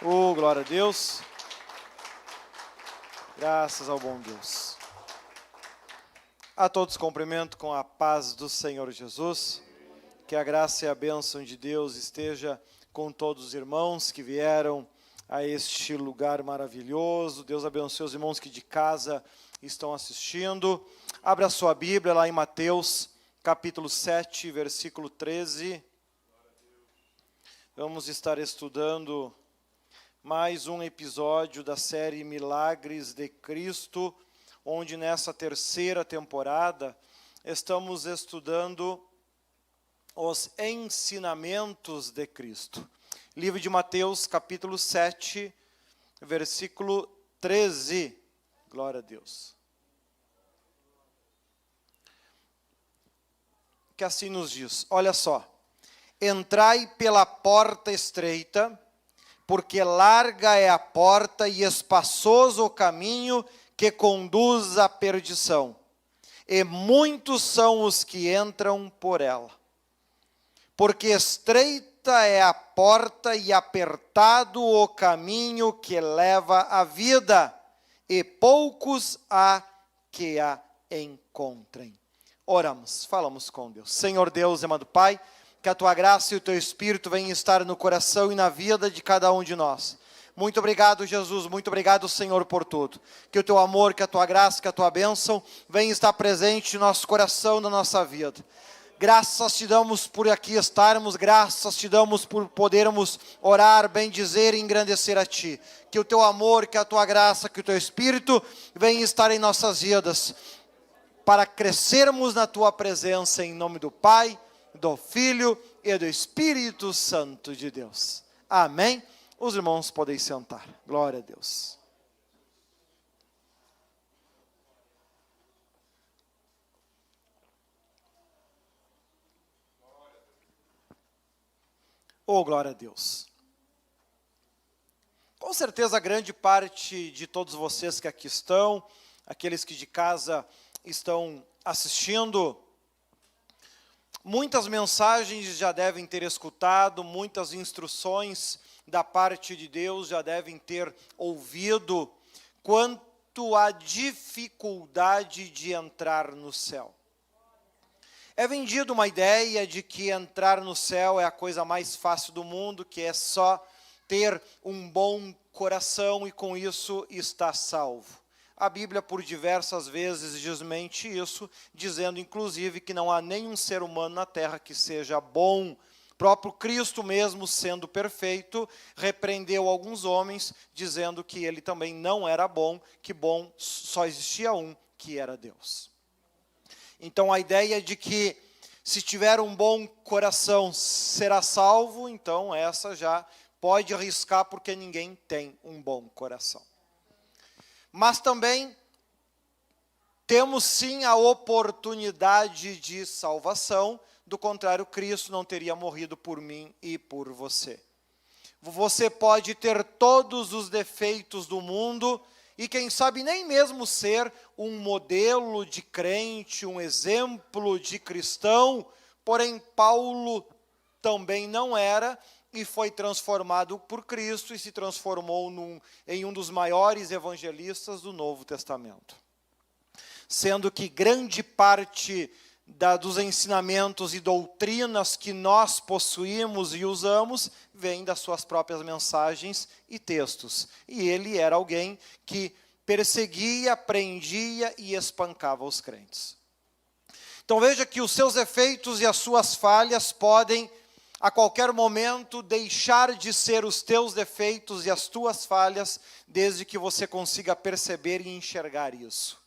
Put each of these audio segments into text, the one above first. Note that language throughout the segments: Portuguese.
Glória a Deus. Graças ao bom Deus. A todos cumprimento com a paz do Senhor Jesus. Que a graça e a bênção de Deus esteja com todos os irmãos que vieram a este lugar maravilhoso. Deus abençoe os irmãos que de casa estão assistindo. Abra a sua Bíblia lá em Mateus, capítulo 7, versículo 13. Vamos estar estudando mais um episódio da série Milagres de Cristo, onde nessa terceira temporada estamos estudando os ensinamentos de Cristo. Livro de Mateus, capítulo 7, versículo 13. Glória a Deus. Que assim nos diz, olha só. Entrai pela porta estreita, porque larga é a porta e espaçoso o caminho que conduz à perdição, e muitos são os que entram por ela. Porque estreita é a porta e apertado o caminho que leva à vida, e poucos há que a encontrem. Oramos, falamos com Deus. Senhor Deus, amado Pai, que a Tua graça e o Teu Espírito venham estar no coração e na vida de cada um de nós. Muito obrigado, Jesus, muito obrigado, Senhor, por tudo. Que o Teu amor, que a Tua graça, que a Tua bênção venha estar presente no nosso coração, na nossa vida. Graças Te damos por aqui estarmos, graças Te damos por podermos orar, bendizer e engrandecer a Ti. Que o Teu amor, que a Tua graça, que o Teu Espírito venha estar em nossas vidas, para crescermos na Tua presença, em nome do Pai, do Filho e do Espírito Santo de Deus. Amém? Os irmãos podem sentar. Glória a Deus. Glória a Deus. Com certeza, grande parte de todos vocês que aqui estão, aqueles que de casa estão assistindo, muitas mensagens já devem ter escutado, muitas instruções da parte de Deus já devem ter ouvido quanto à dificuldade de entrar no céu. É vendida uma ideia de que entrar no céu é a coisa mais fácil do mundo, que é só ter um bom coração e com isso está salvo. A Bíblia, por diversas vezes, desmente isso, dizendo, inclusive, que não há nenhum ser humano na terra que seja bom. O próprio Cristo mesmo, sendo perfeito, repreendeu alguns homens, dizendo que ele também não era bom, que bom só existia um, que era Deus. Então, a ideia de que, se tiver um bom coração, será salvo, então essa já pode arriscar, porque ninguém tem um bom coração. Mas também temos sim a oportunidade de salvação, do contrário, Cristo não teria morrido por mim e por você. Você pode ter todos os defeitos do mundo e quem sabe nem mesmo ser um modelo de crente, um exemplo de cristão, porém Paulo também não era, e foi transformado por Cristo e se transformou em um dos maiores evangelistas do Novo Testamento. Sendo que grande parte dos ensinamentos e doutrinas que nós possuímos e usamos vem das suas próprias mensagens e textos. E ele era alguém que perseguia, prendia e espancava os crentes. Então veja que os seus efeitos e as suas falhas podem a qualquer momento deixar de ser os teus defeitos e as tuas falhas, desde que você consiga perceber e enxergar isso.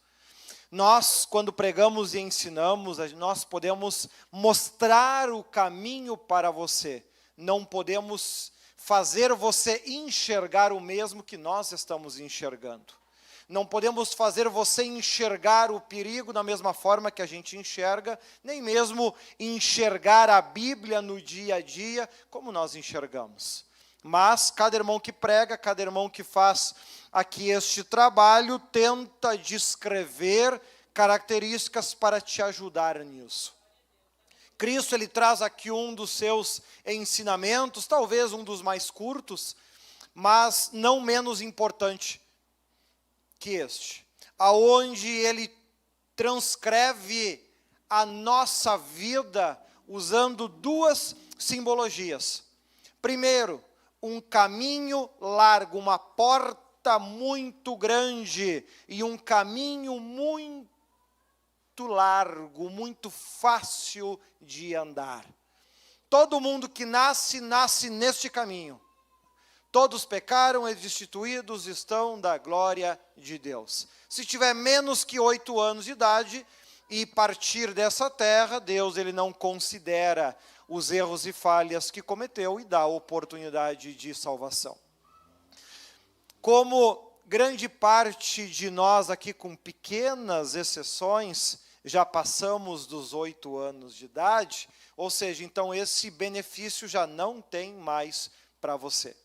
Nós, quando pregamos e ensinamos, nós podemos mostrar o caminho para você. Não podemos fazer você enxergar o mesmo que nós estamos enxergando. Não podemos fazer você enxergar o perigo da mesma forma que a gente enxerga, nem mesmo enxergar a Bíblia no dia a dia como nós enxergamos. Mas cada irmão que prega, cada irmão que faz aqui este trabalho, tenta descrever características para te ajudar nisso. Cristo, ele traz aqui um dos seus ensinamentos, talvez um dos mais curtos, mas não menos importante que este, aonde ele transcreve a nossa vida usando duas simbologias. Primeiro, um caminho largo, uma porta muito grande e um caminho muito largo, muito fácil de andar. Todo mundo que nasce neste caminho. Todos pecaram e destituídos estão da glória de Deus. Se tiver menos que 8 anos de idade e partir dessa terra, Deus ele não considera os erros e falhas que cometeu e dá oportunidade de salvação. Como grande parte de nós aqui, com pequenas exceções, já passamos dos 8 anos de idade, ou seja, então esse benefício já não tem mais para você.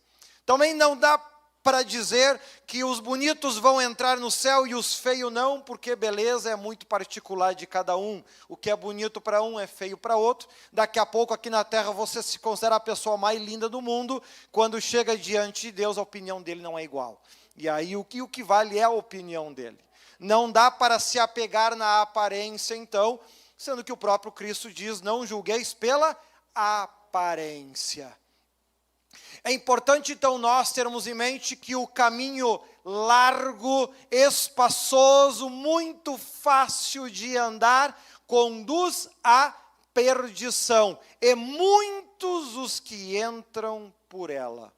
Também não dá para dizer que os bonitos vão entrar no céu e os feios não, porque beleza é muito particular de cada um. O que é bonito para um é feio para outro. Daqui a pouco aqui na terra você se considera a pessoa mais linda do mundo, quando chega diante de Deus a opinião dele não é igual. E aí o que vale é a opinião dele. Não dá para se apegar na aparência então, sendo que o próprio Cristo diz, não julgueis pela aparência. É importante, então, nós termos em mente que o caminho largo, espaçoso, muito fácil de andar, conduz à perdição. E muitos os que entram por ela.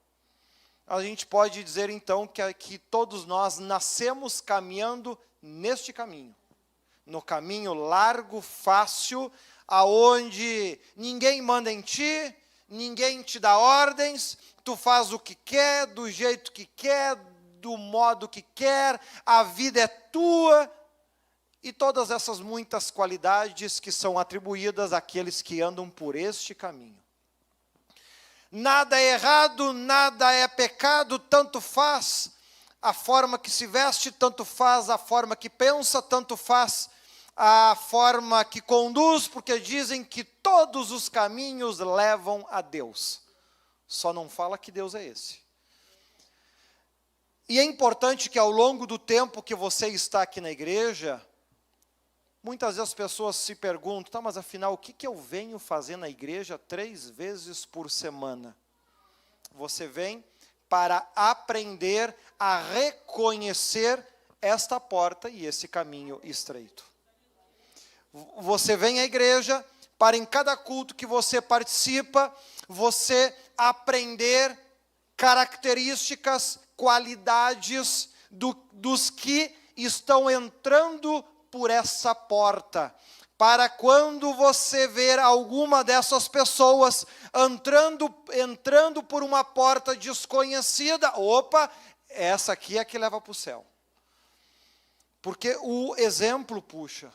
A gente pode dizer, então, que todos nós nascemos caminhando neste caminho. No caminho largo, fácil, aonde ninguém manda em ti, ninguém te dá ordens, tu faz o que quer, do jeito que quer, do modo que quer, a vida é tua, e todas essas muitas qualidades que são atribuídas àqueles que andam por este caminho. Nada é errado, nada é pecado, tanto faz a forma que se veste, tanto faz a forma que pensa, tanto faz a forma que conduz, porque dizem que todos os caminhos levam a Deus. Só não fala que Deus é esse. E é importante que ao longo do tempo que você está aqui na igreja, muitas vezes as pessoas se perguntam, tá, mas afinal, o que eu venho fazer na igreja 3 vezes por semana? Você vem para aprender a reconhecer esta porta e esse caminho estreito. Você vem à igreja para em cada culto que você participa, você aprender características, qualidades dos que estão entrando por essa porta. Para quando você ver alguma dessas pessoas entrando por uma porta desconhecida, opa, essa aqui é que leva para o céu. Porque o exemplo puxa.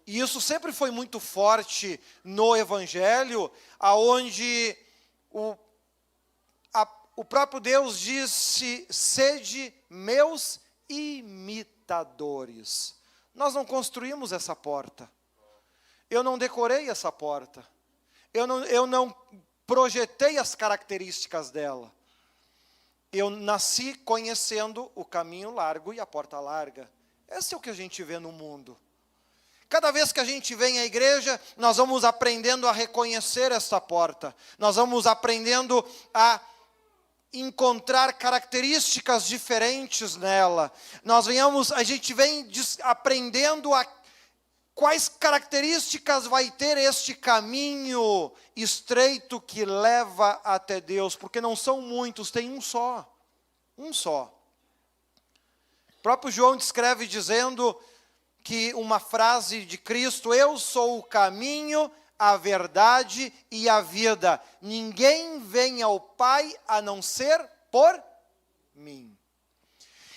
E isso sempre foi muito forte no Evangelho, aonde o próprio Deus disse, sede meus imitadores. Nós não construímos essa porta. Eu não decorei essa porta. Eu não projetei as características dela. Eu nasci conhecendo o caminho largo e a porta larga. Esse é o que a gente vê no mundo. Cada vez que a gente vem à igreja, nós vamos aprendendo a reconhecer esta porta. Nós vamos aprendendo a encontrar características diferentes nela. A gente vem aprendendo quais características vai ter este caminho estreito que leva até Deus, porque não são muitos, tem um só. Um só. O próprio João descreve dizendo que uma frase de Cristo, eu sou o caminho, a verdade e a vida. Ninguém vem ao Pai a não ser por mim.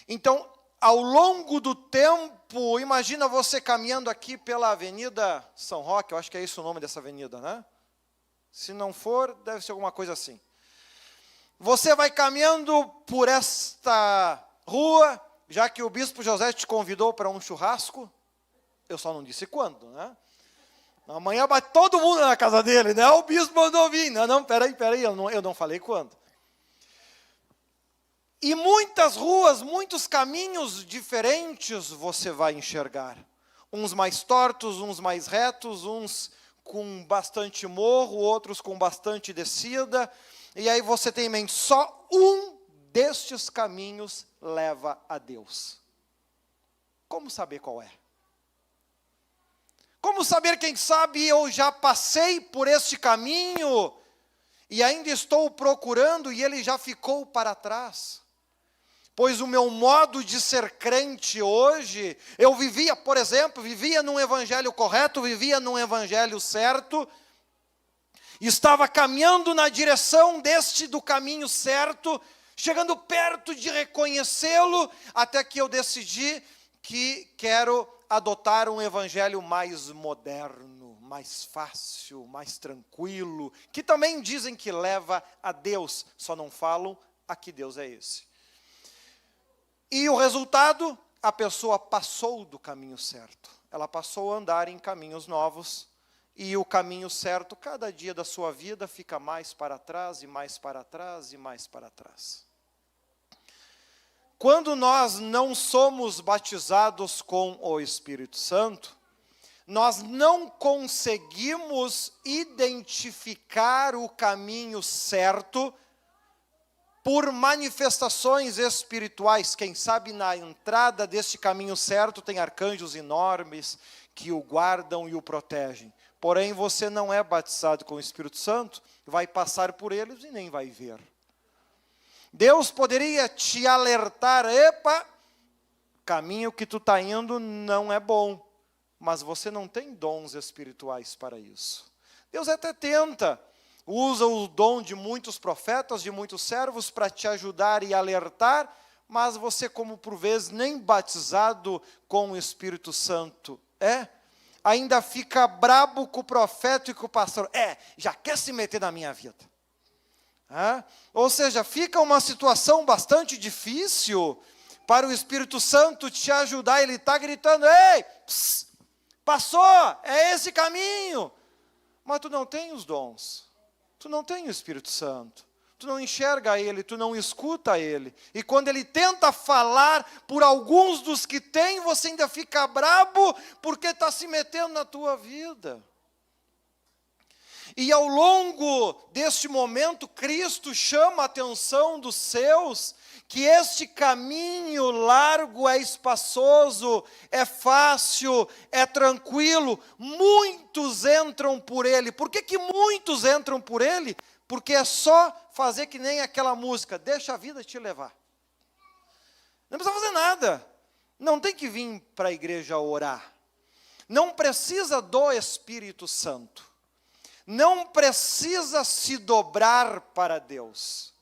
Então, ao longo do tempo, imagina você caminhando aqui pela Avenida São Roque, eu acho que é esse o nome dessa avenida, né? Se não for, deve ser alguma coisa assim. Você vai caminhando por esta rua, já que o Bispo José te convidou para um churrasco, eu só não disse quando, né? Amanhã vai todo mundo na casa dele, né? O bispo mandou vir. Não, peraí, eu não falei quando. E muitas ruas, muitos caminhos diferentes você vai enxergar. Uns mais tortos, uns mais retos, uns com bastante morro, outros com bastante descida. E aí você tem em mente, só um destes caminhos leva a Deus. Como saber qual é? Como saber, quem sabe, eu já passei por este caminho e ainda estou procurando e ele já ficou para trás? Pois o meu modo de ser crente hoje, eu vivia, por exemplo, vivia num evangelho correto, vivia num evangelho certo, estava caminhando na direção do caminho certo, chegando perto de reconhecê-lo, até que eu decidi que quero adotar um evangelho mais moderno, mais fácil, mais tranquilo, que também dizem que leva a Deus, só não falam a que Deus é esse. E o resultado, a pessoa passou do caminho certo. Ela passou a andar em caminhos novos, e o caminho certo, cada dia da sua vida, fica mais para trás, e mais para trás, e mais para trás. Quando nós não somos batizados com o Espírito Santo, nós não conseguimos identificar o caminho certo por manifestações espirituais. Quem sabe na entrada deste caminho certo tem arcanjos enormes que o guardam e o protegem. Porém, você não é batizado com o Espírito Santo, vai passar por eles e nem vai ver. Deus poderia te alertar, epa, caminho que tu está indo não é bom, mas você não tem dons espirituais para isso. Deus até tenta, usa o dom de muitos profetas, de muitos servos para te ajudar e alertar, mas você, como por vezes nem batizado com o Espírito Santo ainda fica brabo com o profeta e com o pastor. Já quer se meter na minha vida. Ou seja, fica uma situação bastante difícil para o Espírito Santo te ajudar. Ele está gritando, ei, passou, é esse caminho. Mas tu não tem os dons. Tu não tem o Espírito Santo, tu não enxerga ele, tu não escuta ele. E quando ele tenta falar por alguns dos que tem, você ainda fica brabo porque está se metendo na tua vida. E ao longo deste momento, Cristo chama a atenção dos seus, que este caminho largo é espaçoso, é fácil, é tranquilo. Muitos entram por ele. Por que muitos entram por ele? Porque é só fazer que nem aquela música, deixa a vida te levar. Não precisa fazer nada. Não tem que vir para a igreja orar. Não precisa do Espírito Santo. Não precisa se dobrar para Deus.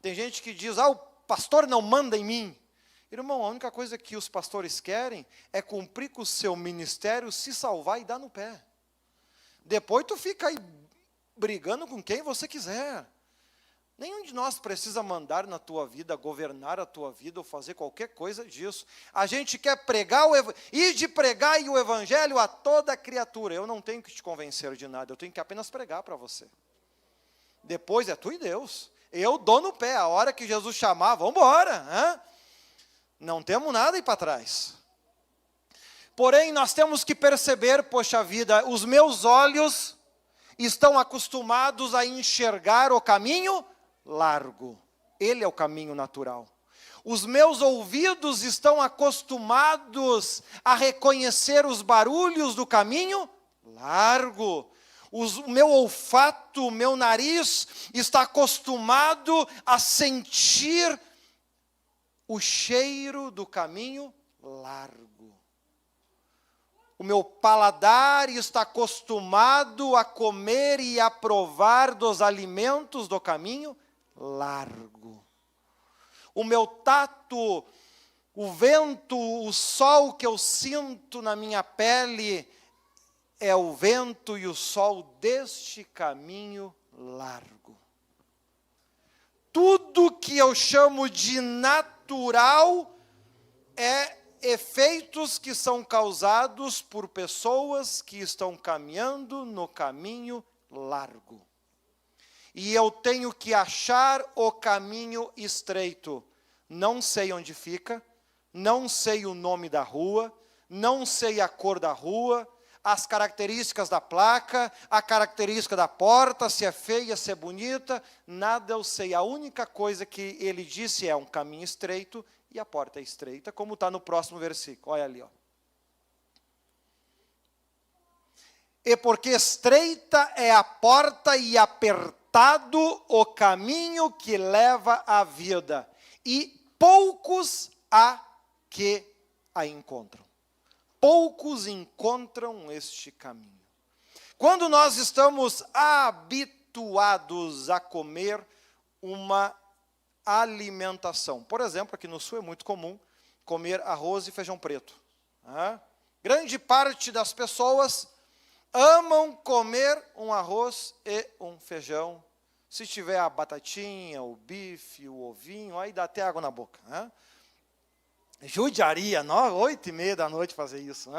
Tem gente que diz, o pastor não manda em mim. Irmão, a única coisa que os pastores querem é cumprir com o seu ministério, se salvar e dar no pé. Depois tu fica aí brigando com quem você quiser. Nenhum de nós precisa mandar na tua vida, governar a tua vida ou fazer qualquer coisa disso. A gente quer pregar e de pregar o evangelho a toda criatura. Eu não tenho que te convencer de nada, eu tenho que apenas pregar para você. Depois é tu e Deus. Eu dou no pé, a hora que Jesus chamar, vamos embora. Não temos nada aí para trás. Porém, nós temos que perceber, poxa vida, os meus olhos estão acostumados a enxergar o caminho largo. Ele é o caminho natural. Os meus ouvidos estão acostumados a reconhecer os barulhos do caminho largo. O meu olfato, o meu nariz está acostumado a sentir o cheiro do caminho largo. O meu paladar está acostumado a comer e a provar dos alimentos do caminho largo. O meu tato, o vento, o sol que eu sinto na minha pele é o vento e o sol deste caminho largo. Tudo que eu chamo de natural é efeitos que são causados por pessoas que estão caminhando no caminho largo. E eu tenho que achar o caminho estreito. não sei onde fica, não sei o nome da rua, não sei a cor da rua, as características da placa, a característica da porta, se é feia, se é bonita, nada eu sei. A única coisa que ele disse é um caminho estreito e a porta é estreita, como está no próximo versículo. Olha ali, ó. E porque estreita é a porta e apertado o caminho que leva à vida, e poucos há que a encontram. Poucos encontram este caminho. Quando nós estamos habituados a comer uma alimentação, por exemplo, aqui no Sul é muito comum comer arroz e feijão preto. Grande parte das pessoas amam comer um arroz e um feijão. Se tiver a batatinha, o bife, o ovinho, aí dá até água na boca. Judiaria, 8h30 da noite fazer isso.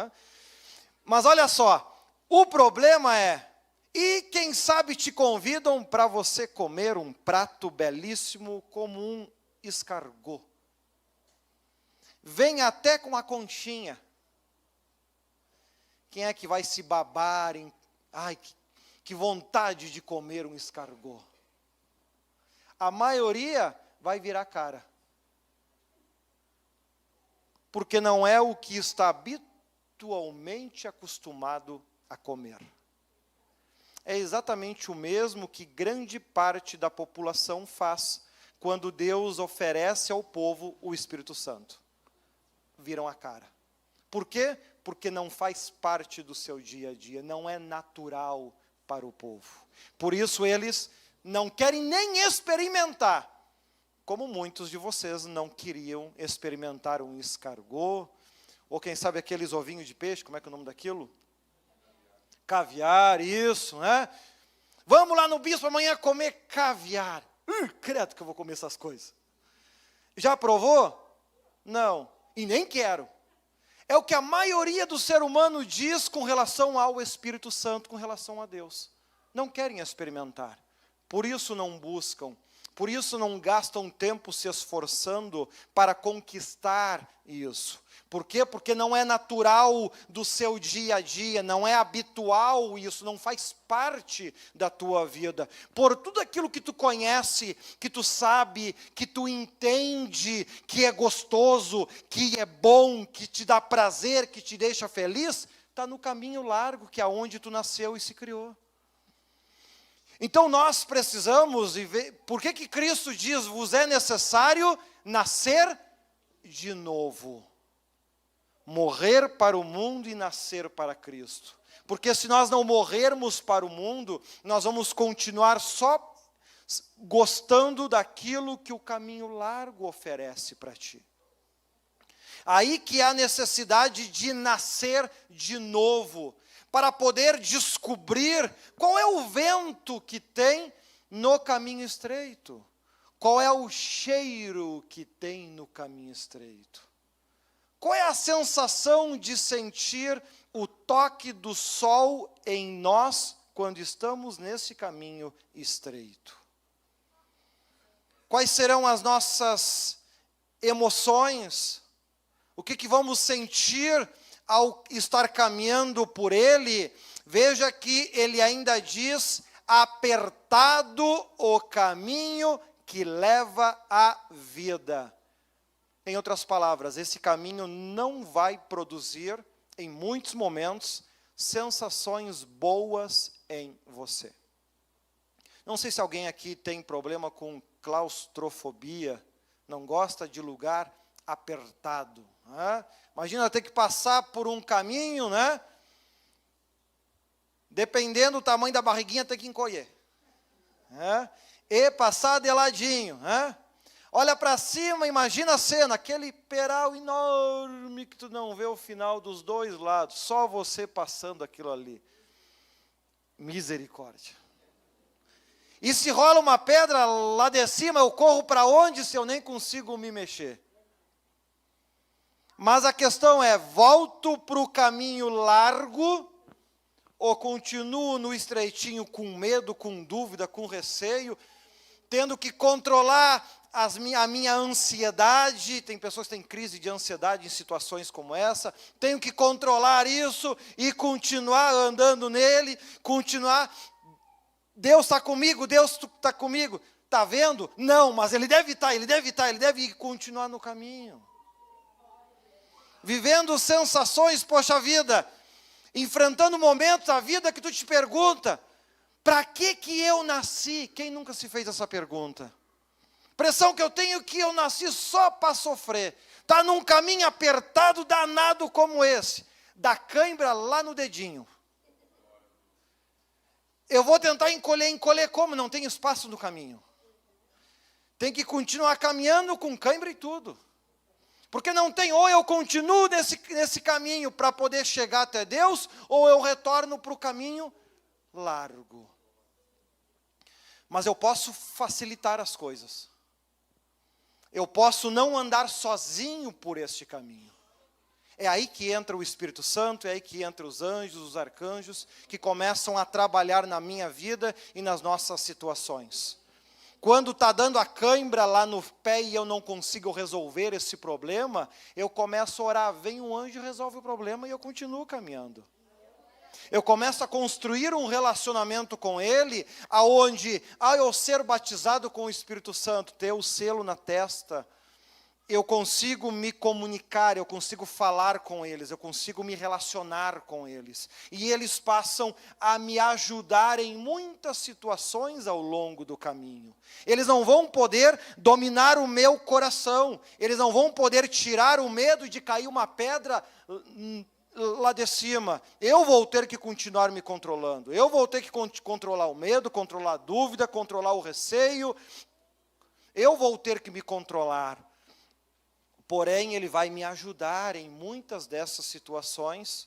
Mas olha só, o problema é, e quem sabe te convidam para você comer um prato belíssimo como um escargot. Vem até com a conchinha. Quem é que vai se babar em... Ai, que vontade de comer um escargot. A maioria vai virar cara. Porque não é o que está habitualmente acostumado a comer. É exatamente o mesmo que grande parte da população faz quando Deus oferece ao povo o Espírito Santo. Viram a cara. Por quê? Porque não faz parte do seu dia a dia, não é natural para o povo. Por isso eles não querem nem experimentar, como muitos de vocês não queriam experimentar um escargot, ou quem sabe aqueles ovinhos de peixe, como é que é o nome daquilo? Caviar, isso, né? Vamos lá no bispo amanhã comer caviar. Credo que eu vou comer essas coisas. Já provou? Não, e nem quero. É o que a maioria do ser humano diz com relação ao Espírito Santo, com relação a Deus. Não querem experimentar, por isso não buscam, por isso não gastam tempo se esforçando para conquistar isso. Por quê? Porque não é natural do seu dia a dia, não é habitual isso, não faz parte da tua vida. Por tudo aquilo que tu conhece, que tu sabe, que tu entende, que é gostoso, que é bom, que te dá prazer, que te deixa feliz, está no caminho largo que é onde tu nasceu e se criou. Então nós precisamos, por que Cristo diz, vos é necessário nascer de novo? Morrer para o mundo e nascer para Cristo. Porque se nós não morrermos para o mundo, nós vamos continuar só gostando daquilo que o caminho largo oferece para ti. Aí que há necessidade de nascer de novo, para poder descobrir qual é o vento que tem no caminho estreito, qual é o cheiro que tem no caminho estreito. Qual é a sensação de sentir o toque do sol em nós quando estamos nesse caminho estreito? Quais serão as nossas emoções? O que vamos sentir ao estar caminhando por ele? Veja que ele ainda diz, apertado o caminho que leva à vida. Em outras palavras, esse caminho não vai produzir, em muitos momentos, sensações boas em você. Não sei se alguém aqui tem problema com claustrofobia, não gosta de lugar apertado. Imagina ter que passar por um caminho, né? Dependendo do tamanho da barriguinha, tem que encolher. E passar de ladinho. Olha para cima, imagina a cena, aquele peral enorme que tu não vê o final dos dois lados, só você passando aquilo ali. Misericórdia. E se rola uma pedra lá de cima, eu corro para onde se eu nem consigo me mexer? Mas a questão é, volto para o caminho largo ou continuo no estreitinho com medo, com dúvida, com receio, tendo que controlar a minha ansiedade. Tem pessoas que têm crise de ansiedade em situações como essa. Tenho que controlar isso e continuar andando nele, continuar. Deus está comigo, Deus está comigo. Está vendo? Não, mas ele deve estar, ele deve continuar no caminho. Vivendo sensações, poxa vida, enfrentando momentos da vida que tu te pergunta, para que eu nasci? Quem nunca se fez essa pergunta? Pressão que eu tenho que eu nasci só para sofrer. Está num caminho apertado, danado como esse. Da cãibra lá no dedinho. Eu vou tentar encolher como? Não tem espaço no caminho. Tem que continuar caminhando com cãibra e tudo. Porque não tem, ou eu continuo nesse caminho para poder chegar até Deus, ou eu retorno para o caminho largo. Mas eu posso facilitar as coisas. Eu posso não andar sozinho por este caminho. É aí que entra o Espírito Santo, é aí que entram os anjos, os arcanjos, que começam a trabalhar na minha vida e nas nossas situações. Quando está dando a cãibra lá no pé e eu não consigo resolver esse problema, eu começo a orar, vem um anjo e resolve o problema e eu continuo caminhando. Eu começo a construir um relacionamento com Ele, aonde, ao eu ser batizado com o Espírito Santo, ter o selo na testa, eu consigo me comunicar, eu consigo falar com eles, eu consigo me relacionar com eles. E eles passam a me ajudar em muitas situações ao longo do caminho. Eles não vão poder dominar o meu coração, eles não vão poder tirar o medo de cair uma pedra lá de cima. Eu vou ter que continuar me controlando, eu vou ter que controlar o medo, controlar a dúvida, controlar o receio, eu vou ter que me controlar. Porém, Ele vai me ajudar em muitas dessas situações,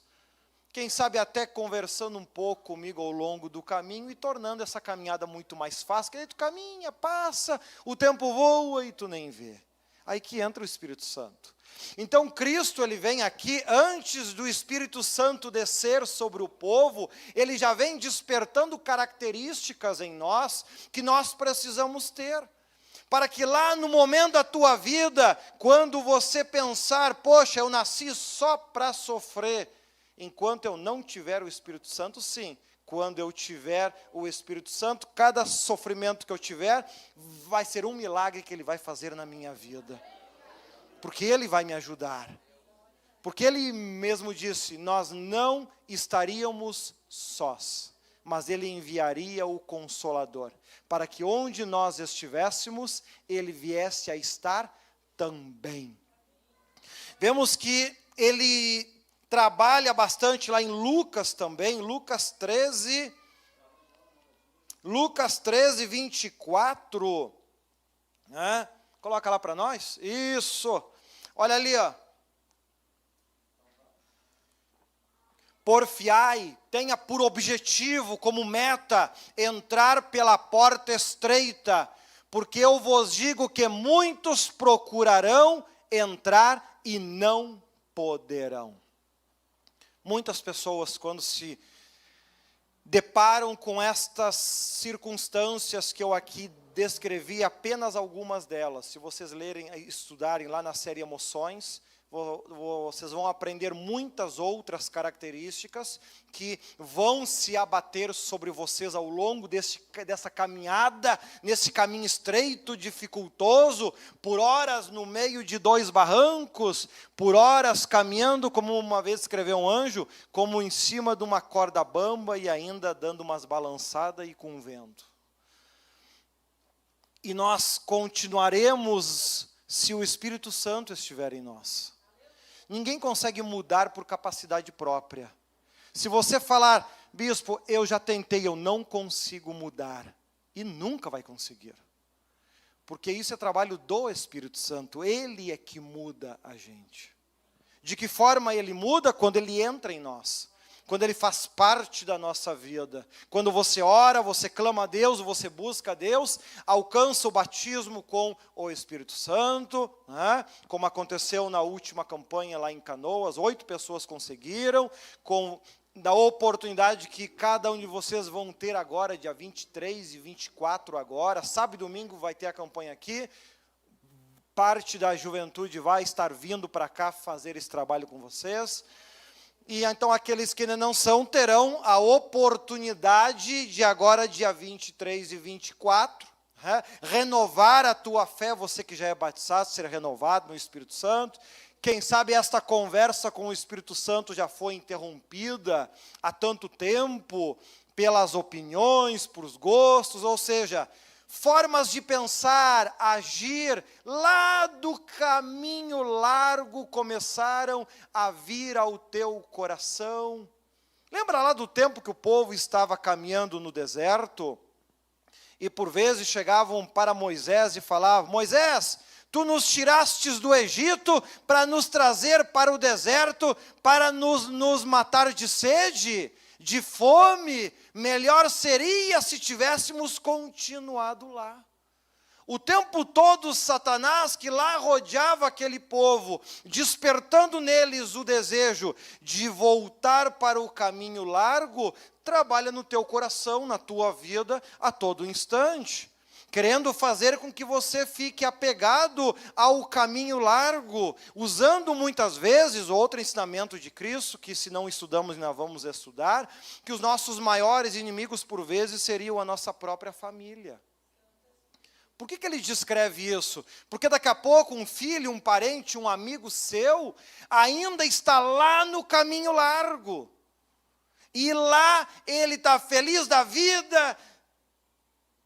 quem sabe até conversando um pouco comigo ao longo do caminho e tornando essa caminhada muito mais fácil, porque aí tu caminha, passa, o tempo voa e tu nem vê. Aí que entra o Espírito Santo. Então, Cristo, Ele vem aqui, antes do Espírito Santo descer sobre o povo, Ele já vem despertando características em nós, que nós precisamos ter. Para que lá no momento da tua vida, quando você pensar, poxa, eu nasci só para sofrer, enquanto eu não tiver o Espírito Santo, sim. Quando eu tiver o Espírito Santo, cada sofrimento que eu tiver, vai ser um milagre que Ele vai fazer na minha vida. Porque Ele vai me ajudar. Porque Ele mesmo disse, nós não estaríamos sós, mas Ele enviaria o Consolador, para que onde nós estivéssemos, Ele viesse a estar também. Vemos que Ele trabalha bastante lá em Lucas também, Lucas 13, 24. Né? Coloca lá para nós. Isso. Olha ali, ó. Porfiai, tenha por objetivo, como meta, entrar pela porta estreita, porque eu vos digo que muitos procurarão entrar e não poderão. Muitas pessoas, quando se deparam com estas circunstâncias que eu aqui descrevi, apenas algumas delas, se vocês lerem e estudarem lá na série Emoções, vocês vão aprender muitas outras características que vão se abater sobre vocês ao longo dessa caminhada, nesse caminho estreito, dificultoso, por horas no meio de 2 barrancos, por horas caminhando, como uma vez escreveu um anjo, como em cima de uma corda bamba e ainda dando umas balançadas e com vento. E nós continuaremos se o Espírito Santo estiver em nós. Ninguém consegue mudar por capacidade própria. Se você falar, bispo, eu já tentei, eu não consigo mudar. E nunca vai conseguir. Porque isso é trabalho do Espírito Santo. Ele é que muda a gente. De que forma Ele muda? Quando Ele entra em nós. Quando Ele faz parte da nossa vida. Quando você ora, você clama a Deus, você busca a Deus, alcança o batismo com o Espírito Santo, né? Como aconteceu na última campanha lá em Canoas, 8 pessoas conseguiram, com da oportunidade que cada um de vocês vão ter agora, dia 23 e 24 agora. Sábado e domingo vai ter a campanha aqui. Parte da juventude vai estar vindo para cá fazer esse trabalho com vocês. E então aqueles que ainda não são terão a oportunidade de agora, dia 23 e 24, renovar a tua fé, você que já é batizado, ser renovado no Espírito Santo. Quem sabe esta conversa com o Espírito Santo já foi interrompida há tanto tempo, pelas opiniões, por gostos, ou seja, formas de pensar, agir, lá do caminho largo começaram a vir ao teu coração. Lembra lá do tempo que o povo estava caminhando no deserto? E por vezes chegavam para Moisés e falavam: Moisés, tu nos tirastes do Egito para nos trazer para o deserto, para nos matar de sede, de fome. Melhor seria se tivéssemos continuado lá. O tempo todo Satanás, que lá rodeava aquele povo, despertando neles o desejo de voltar para o caminho largo, trabalha no teu coração, na tua vida, a todo instante, querendo fazer com que você fique apegado ao caminho largo, usando muitas vezes outro ensinamento de Cristo, que se não estudamos ainda vamos estudar, que os nossos maiores inimigos por vezes seriam a nossa própria família. Por que ele descreve isso? Porque daqui a pouco um filho, um parente, um amigo seu, ainda está lá no caminho largo, e lá ele está feliz da vida,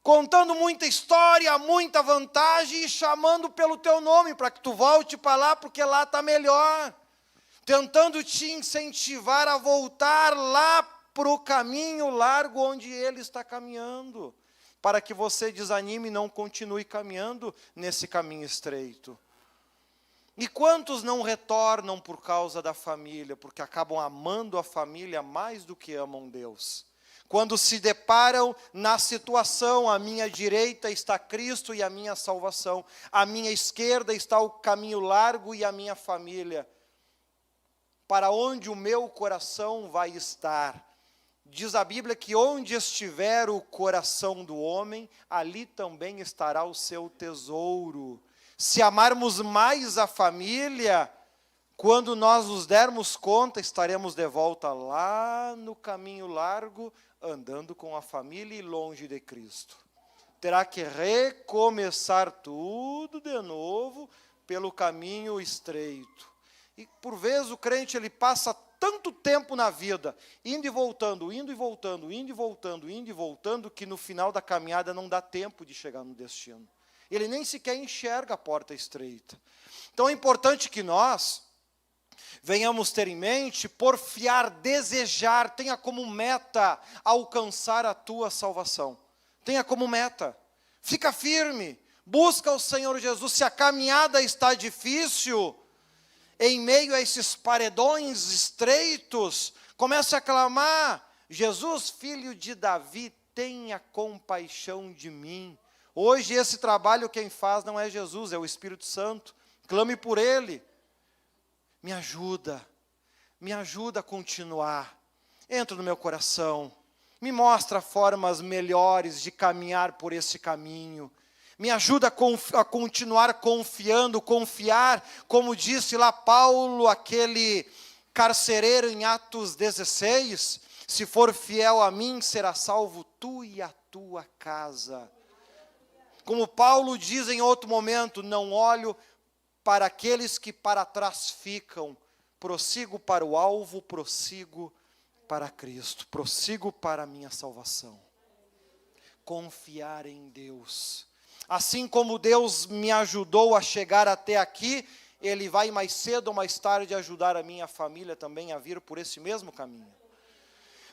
contando muita história, muita vantagem e chamando pelo teu nome, para que tu volte para lá, porque lá está melhor. Tentando te incentivar a voltar lá para o caminho largo onde ele está caminhando, para que você desanime e não continue caminhando nesse caminho estreito. E quantos não retornam por causa da família, porque acabam amando a família mais do que amam Deus? Quando se deparam na situação, à minha direita está Cristo e a minha salvação, à minha esquerda está o caminho largo e a minha família. Para onde o meu coração vai estar? Diz a Bíblia que onde estiver o coração do homem, ali também estará o seu tesouro. Se amarmos mais a família, quando nós nos dermos conta, estaremos de volta lá no caminho largo, andando com a família e longe de Cristo. Terá que recomeçar tudo de novo pelo caminho estreito. E por vezes o crente ele passa tanto tempo na vida, indo e voltando, indo e voltando, indo e voltando, indo e voltando, que no final da caminhada não dá tempo de chegar no destino. Ele nem sequer enxerga a porta estreita. Então é importante que nós venhamos ter em mente, porfiar, desejar, tenha como meta alcançar a tua salvação. Tenha como meta. Fica firme, busca o Senhor Jesus. Se a caminhada está difícil, em meio a esses paredões estreitos, comece a clamar: Jesus, filho de Davi, tenha compaixão de mim. Hoje esse trabalho quem faz não é Jesus, é o Espírito Santo. Clame por Ele. Me ajuda a continuar. Entra no meu coração, me mostra formas melhores de caminhar por esse caminho. Me ajuda a continuar confiando, confiar, como disse lá Paulo, aquele carcereiro em Atos 16, se for fiel a mim, será salvo tu e a tua casa. Como Paulo diz em outro momento, não olho para aqueles que para trás ficam, prossigo para o alvo, prossigo para Cristo, prossigo para a minha salvação. Confiar em Deus. Assim como Deus me ajudou a chegar até aqui, Ele vai mais cedo ou mais tarde ajudar a minha família também a vir por esse mesmo caminho.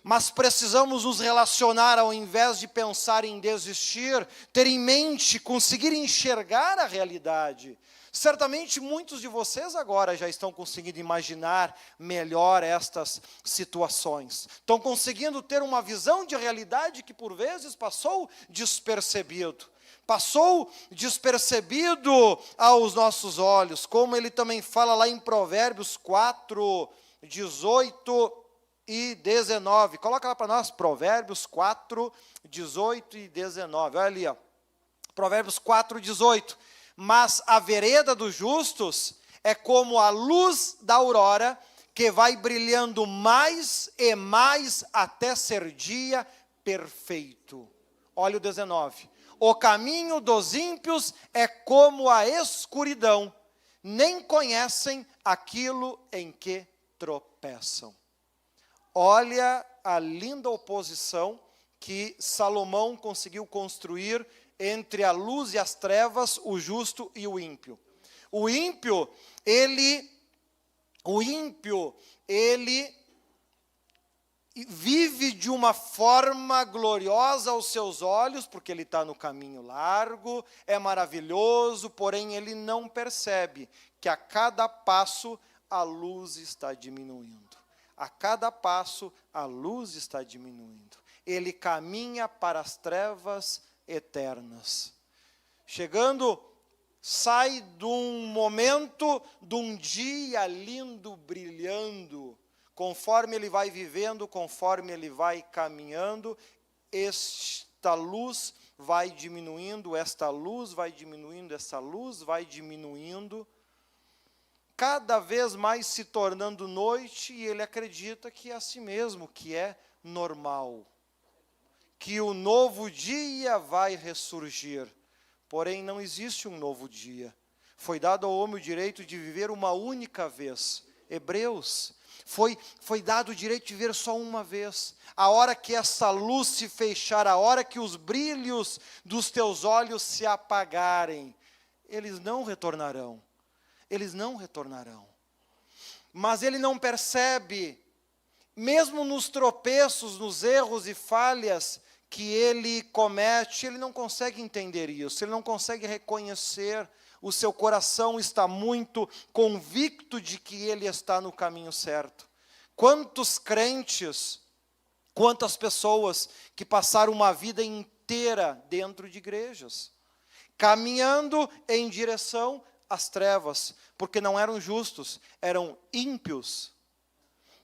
Mas precisamos nos relacionar, ao invés de pensar em desistir, ter em mente, conseguir enxergar a realidade. Certamente muitos de vocês agora já estão conseguindo imaginar melhor estas situações. Estão conseguindo ter uma visão de realidade que por vezes passou despercebido. Passou despercebido aos nossos olhos, como ele também fala lá em Provérbios 4, 18 e 19. Coloca lá para nós, Provérbios 4, 18 e 19. Olha ali, ó. Provérbios 4, 18. Mas a vereda dos justos é como a luz da aurora, que vai brilhando mais e mais até ser dia perfeito. Olha o 19. O caminho dos ímpios é como a escuridão, nem conhecem aquilo em que tropeçam. Olha a linda oposição que Salomão conseguiu construir entre a luz e as trevas, o justo e o ímpio. O ímpio, ele vive de uma forma gloriosa aos seus olhos, porque ele está no caminho largo, é maravilhoso, porém ele não percebe que a cada passo a luz está diminuindo. A cada passo a luz está diminuindo. Ele caminha para as trevas eternas. Sai de um momento, de um dia lindo, brilhando. Conforme ele vai vivendo, conforme ele vai caminhando, esta luz vai diminuindo, esta luz vai diminuindo, essa luz vai diminuindo, cada vez mais se tornando noite, e ele acredita que é assim mesmo, que é normal, que o novo dia vai ressurgir. Porém, não existe um novo dia. Foi dado ao homem o direito de viver uma única vez. Hebreus, foi dado o direito de viver só uma vez. A hora que essa luz se fechar, a hora que os brilhos dos teus olhos se apagarem, eles não retornarão. Eles não retornarão. Mas ele não percebe, mesmo nos tropeços, nos erros e falhas que ele comete, ele não consegue entender isso, ele não consegue reconhecer, o seu coração está muito convicto de que ele está no caminho certo. Quantos crentes, quantas pessoas que passaram uma vida inteira dentro de igrejas, caminhando em direção às trevas, porque não eram justos, eram ímpios.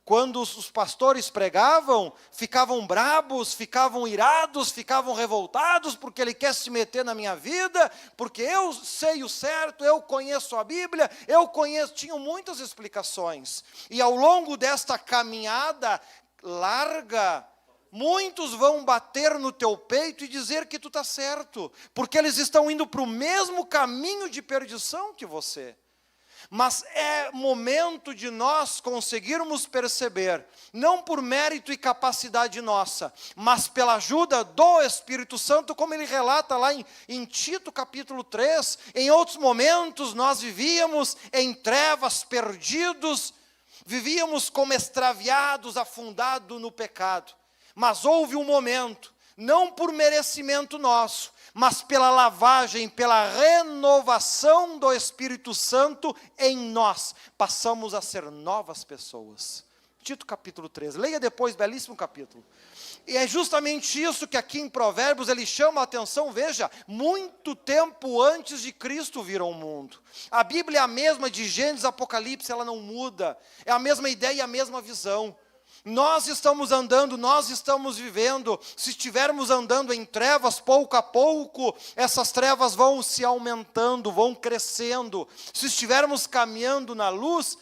Quando os pastores pregavam, ficavam brabos, ficavam irados, ficavam revoltados, porque ele quer se meter na minha vida, porque eu sei o certo, eu conheço a Bíblia, tinham muitas explicações. E ao longo desta caminhada larga, muitos vão bater no teu peito e dizer que tu está certo, porque eles estão indo para o mesmo caminho de perdição que você. Mas é momento de nós conseguirmos perceber, não por mérito e capacidade nossa, mas pela ajuda do Espírito Santo, como ele relata lá em Tito capítulo 3, em outros momentos nós vivíamos em trevas, perdidos, vivíamos como extraviados, afundados no pecado. Mas houve um momento, não por merecimento nosso, mas pela lavagem, pela renovação do Espírito Santo em nós, passamos a ser novas pessoas. Tito capítulo 13, leia depois, belíssimo capítulo. E é justamente isso que aqui em Provérbios ele chama a atenção, veja, muito tempo antes de Cristo vir ao mundo. A Bíblia é a mesma de Gênesis, Apocalipse, ela não muda, é a mesma ideia e a mesma visão. Nós estamos andando, nós estamos vivendo, se estivermos andando em trevas, pouco a pouco, essas trevas vão se aumentando, vão crescendo. Se estivermos caminhando na luz,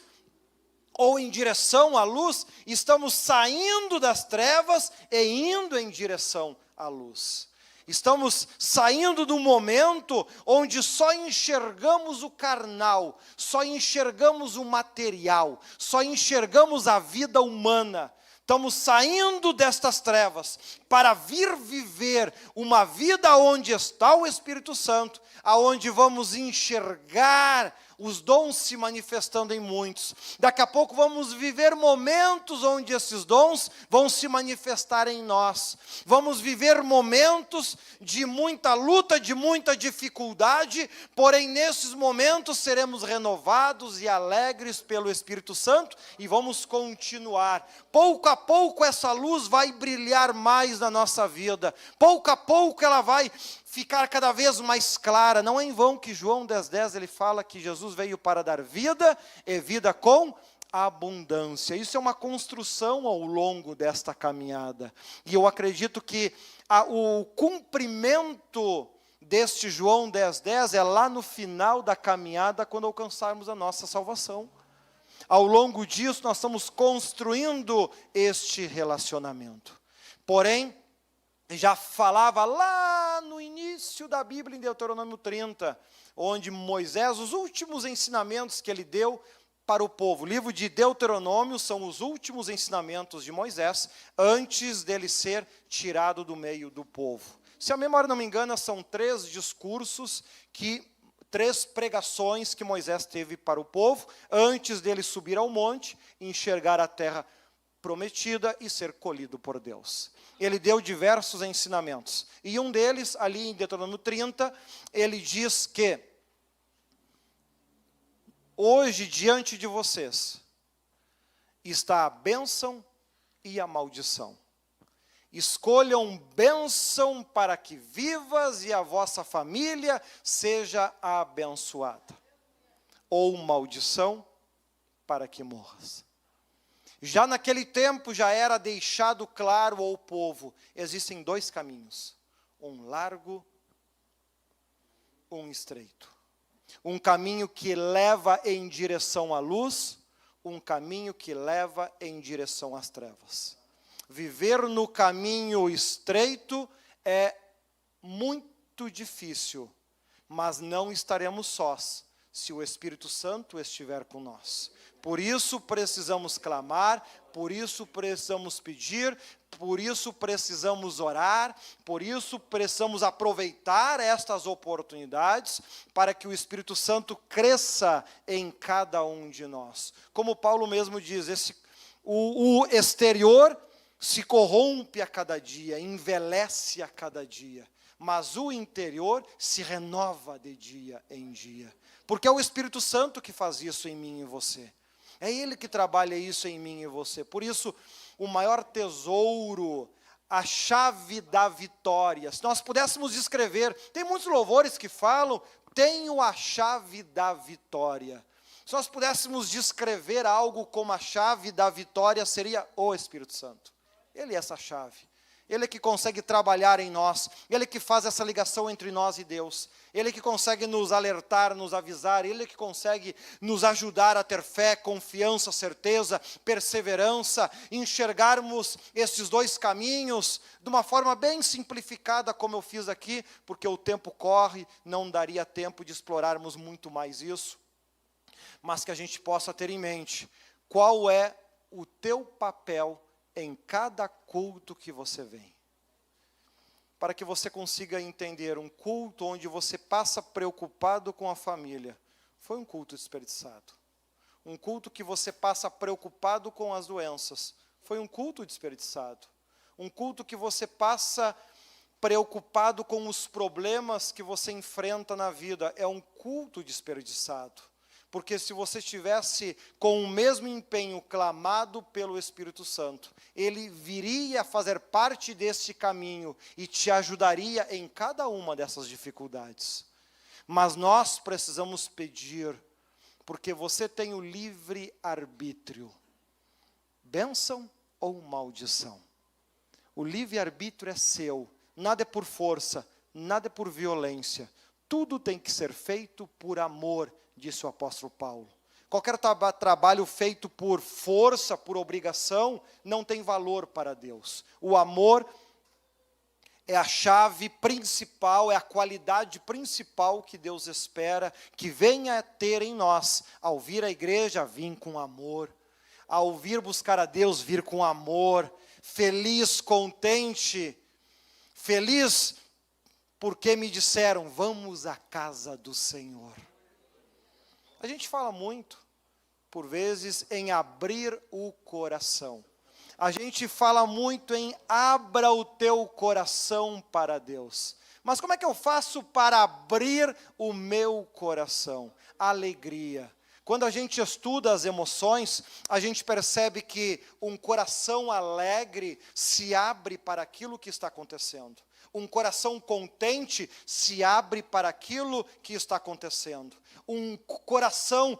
ou em direção à luz, estamos saindo das trevas e indo em direção à luz. Estamos saindo do momento onde só enxergamos o carnal, só enxergamos o material, só enxergamos a vida humana. Estamos saindo destas trevas para vir viver uma vida onde está o Espírito Santo, aonde vamos enxergar os dons se manifestando em muitos. Daqui a pouco vamos viver momentos onde esses dons vão se manifestar em nós. Vamos viver momentos de muita luta, de muita dificuldade, porém nesses momentos seremos renovados e alegres pelo Espírito Santo e vamos continuar. Pouco a pouco essa luz vai brilhar mais na nossa vida. Pouco a pouco ela vai ficar cada vez mais clara. Não é em vão que João 10,10 ele fala que Jesus veio para dar vida e vida com abundância. Isso é uma construção ao longo desta caminhada. E eu acredito que o cumprimento deste João 10:10 é lá no final da caminhada, quando alcançarmos a nossa salvação. Ao longo disso, nós estamos construindo este relacionamento. Porém, já falava lá no início da Bíblia, em Deuteronômio 30, onde Moisés, os últimos ensinamentos que ele deu para o povo. O livro de Deuteronômio são os últimos ensinamentos de Moisés, antes dele ser tirado do meio do povo. Se a memória não me engana, são 3 discursos, 3 pregações que Moisés teve para o povo, antes dele subir ao monte, enxergar a terra prometida e ser colhido por Deus. Ele deu diversos ensinamentos. E um deles, ali em Deuteronômio 30, ele diz que hoje, diante de vocês, está a bênção e a maldição. Escolham bênção para que vivas e a vossa família seja abençoada. Ou maldição para que morras. Já naquele tempo já era deixado claro ao povo, existem 2 caminhos, um largo, um estreito. Um caminho que leva em direção à luz, um caminho que leva em direção às trevas. Viver no caminho estreito é muito difícil, mas não estaremos sós, se o Espírito Santo estiver com nós. Por isso precisamos clamar, por isso precisamos pedir, por isso precisamos orar, por isso precisamos aproveitar estas oportunidades para que o Espírito Santo cresça em cada um de nós. Como Paulo mesmo diz, o exterior se corrompe a cada dia, envelhece a cada dia, mas o interior se renova de dia em dia. Porque é o Espírito Santo que faz isso em mim e você. É Ele que trabalha isso em mim e você. Por isso, o maior tesouro, a chave da vitória. Se nós pudéssemos descrever, tem muitos louvores que falam, tenho a chave da vitória. Se nós pudéssemos descrever algo como a chave da vitória, seria o Espírito Santo. Ele é essa chave. Ele é que consegue trabalhar em nós. Ele é que faz essa ligação entre nós e Deus. Ele é que consegue nos alertar, nos avisar. Ele é que consegue nos ajudar a ter fé, confiança, certeza, perseverança, enxergarmos esses 2 caminhos de uma forma bem simplificada, como eu fiz aqui, porque o tempo corre, não daria tempo de explorarmos muito mais isso. Mas que a gente possa ter em mente qual é o teu papel em cada culto que você vem. Para que você consiga entender, um culto onde você passa preocupado com a família, foi um culto desperdiçado. Um culto que você passa preocupado com as doenças, foi um culto desperdiçado. Um culto que você passa preocupado com os problemas que você enfrenta na vida, é um culto desperdiçado. Porque se você estivesse com o mesmo empenho clamado pelo Espírito Santo, Ele viria a fazer parte deste caminho e te ajudaria em cada uma dessas dificuldades. Mas nós precisamos pedir, porque você tem o livre arbítrio, bênção ou maldição. O livre arbítrio é seu, nada é por força, nada é por violência, tudo tem que ser feito por amor, disse o apóstolo Paulo. Qualquer trabalho feito por força, por obrigação, não tem valor para Deus. O amor é a chave principal, é a qualidade principal que Deus espera que venha a ter em nós. Ao vir à igreja, vir com amor. Ao vir buscar a Deus, vir com amor. Feliz, contente. Feliz porque me disseram, vamos à casa do Senhor. A gente fala muito, por vezes, em abrir o coração. A gente fala muito em abra o teu coração para Deus. Mas como é que eu faço para abrir o meu coração? Alegria. Quando a gente estuda as emoções, a gente percebe que um coração alegre se abre para aquilo que está acontecendo. Um coração contente se abre para aquilo que está acontecendo. Um coração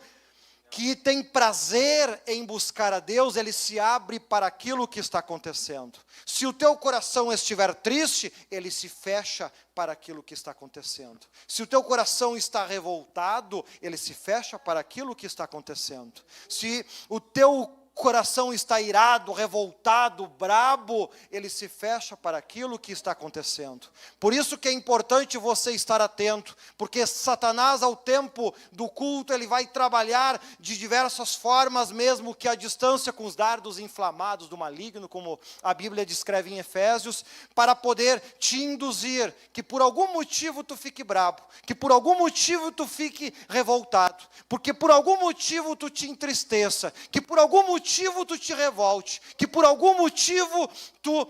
que tem prazer em buscar a Deus, ele se abre para aquilo que está acontecendo. Se o teu coração estiver triste, ele se fecha para aquilo que está acontecendo. Se o teu coração está revoltado, ele se fecha para aquilo que está acontecendo. Se o teu coração está irado, revoltado, brabo, ele se fecha para aquilo que está acontecendo. Por isso que é importante você estar atento, porque Satanás, ao tempo do culto, ele vai trabalhar de diversas formas, mesmo que à distância, com os dardos inflamados do maligno, como a Bíblia descreve em Efésios, para poder te induzir, que por algum motivo tu fique brabo, que por algum motivo tu fique revoltado, porque por algum motivo tu te entristeça, que por algum motivo tu te revolte, que por algum motivo tu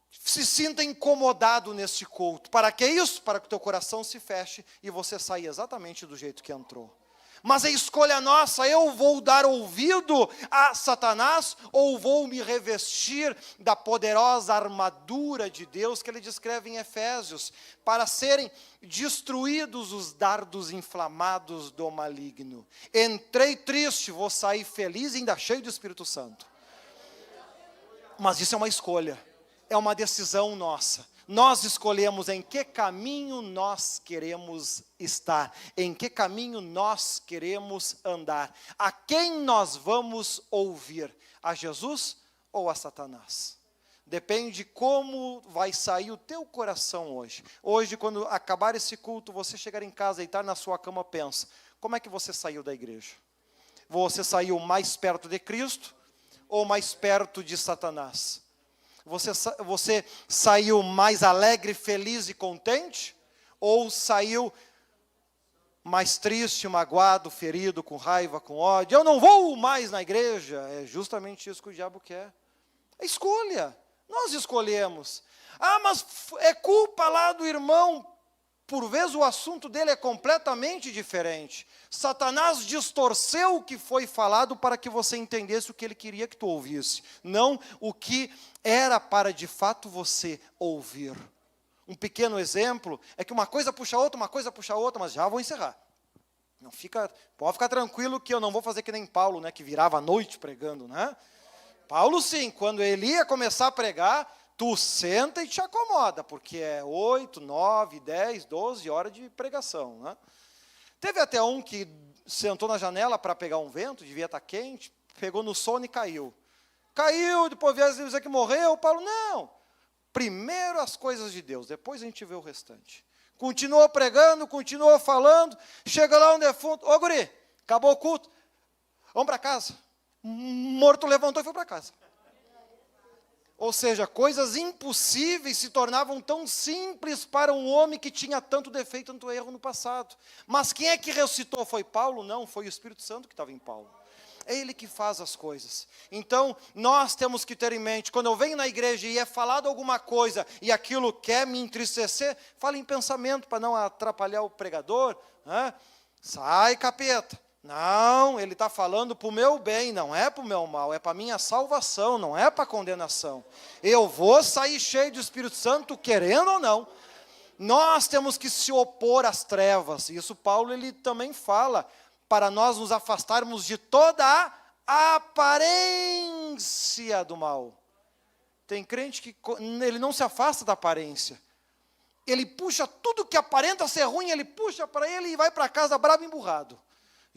se sinta incomodado nesse culto. Para que isso? Para que o teu coração se feche e você saia exatamente do jeito que entrou. Mas é escolha nossa, eu vou dar ouvido a Satanás ou vou me revestir da poderosa armadura de Deus que ele descreve em Efésios, para serem destruídos os dardos inflamados do maligno. Entrei triste, vou sair feliz e ainda cheio do Espírito Santo. Mas isso é uma escolha, é uma decisão nossa. Nós escolhemos em que caminho nós queremos estar, em que caminho nós queremos andar, a quem nós vamos ouvir, a Jesus ou a Satanás. Depende como vai sair o teu coração hoje. Hoje, quando acabar esse culto, você chegar em casa, deitar na sua cama, pensa, como é que você saiu da igreja? Você saiu mais perto de Cristo ou mais perto de Satanás? Você saiu mais alegre, feliz e contente? Ou saiu mais triste, magoado, ferido, com raiva, com ódio? Eu não vou mais na igreja. É justamente isso que o diabo quer. É escolha. Nós escolhemos. Ah, mas é culpa lá do irmão. Por vezes o assunto dele é completamente diferente. Satanás distorceu o que foi falado para que você entendesse o que ele queria que tu ouvisse, não o que era para de fato você ouvir. Um pequeno exemplo é que uma coisa puxa a outra, mas já vou encerrar. Pode ficar tranquilo que eu não vou fazer que nem Paulo, né, que virava a noite pregando, né? Paulo sim, quando ele ia começar a pregar, tu senta e te acomoda, porque é 8, 9, 10, 12 horas de pregação, né? Teve até um que sentou na janela para pegar um vento, devia estar quente, pegou no sono e caiu. Caiu, depois veio dizer que morreu. Paulo, não. Primeiro as coisas de Deus, depois a gente vê o restante. Continuou pregando, continuou falando, chega lá um defunto, ô guri, acabou o culto, vamos para casa. Morto levantou e foi para casa. Ou seja, coisas impossíveis se tornavam tão simples para um homem que tinha tanto defeito, tanto erro no passado. Mas quem é que ressuscitou? Foi Paulo? Não, foi o Espírito Santo que estava em Paulo. É ele que faz as coisas. Então, nós temos que ter em mente, quando eu venho na igreja e é falado alguma coisa e aquilo quer me entristecer, fala em pensamento para não atrapalhar o pregador. Né? Sai, capeta. Não, ele está falando para o meu bem, não é para o meu mal, é para a minha salvação, não é para a condenação. Eu vou sair cheio do Espírito Santo, querendo ou não. Nós temos que se opor às trevas, isso Paulo ele também fala, para nós nos afastarmos de toda a aparência do mal. Tem crente que ele não se afasta da aparência. Ele puxa tudo que aparenta ser ruim, ele puxa para ele e vai para casa bravo e emburrado.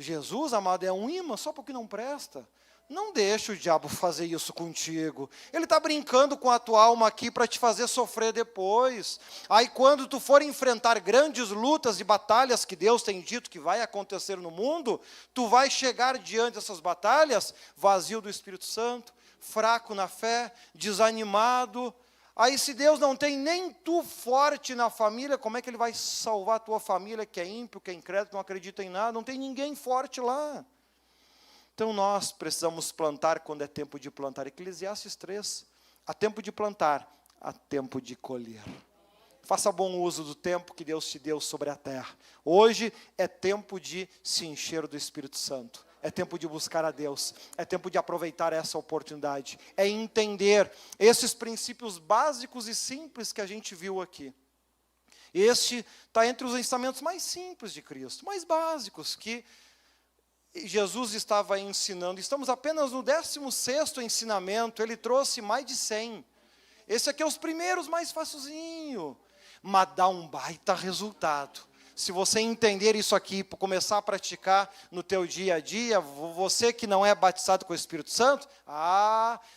Jesus, amado, é um imã só porque não presta. Não deixa o diabo fazer isso contigo. Ele está brincando com a tua alma aqui para te fazer sofrer depois. Aí quando tu for enfrentar grandes lutas e batalhas que Deus tem dito que vai acontecer no mundo, tu vai chegar diante dessas batalhas vazio do Espírito Santo, fraco na fé, desanimado. Aí se Deus não tem nem tu forte na família, como é que Ele vai salvar a tua família que é ímpio, que é incrédulo, não acredita em nada? Não tem ninguém forte lá. Então nós precisamos plantar quando é tempo de plantar. Eclesiastes 3, há tempo de plantar, há tempo de colher. Faça bom uso do tempo que Deus te deu sobre a terra. Hoje é tempo de se encher do Espírito Santo. É tempo de buscar a Deus, é tempo de aproveitar essa oportunidade, é entender esses princípios básicos e simples que a gente viu aqui. Este está entre os ensinamentos mais simples de Cristo, mais básicos, que Jesus estava ensinando. Estamos apenas no 16º ensinamento, ele trouxe mais de 100. Esse aqui é os primeiros, mais facilzinho, mas dá um baita resultado. Se você entender isso aqui, começar a praticar no teu dia a dia, você que não é batizado com o Espírito Santo,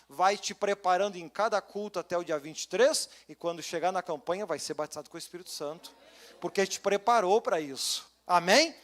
vai te preparando em cada culto até o dia 23, e quando chegar na campanha vai ser batizado com o Espírito Santo, porque te preparou para isso. Amém?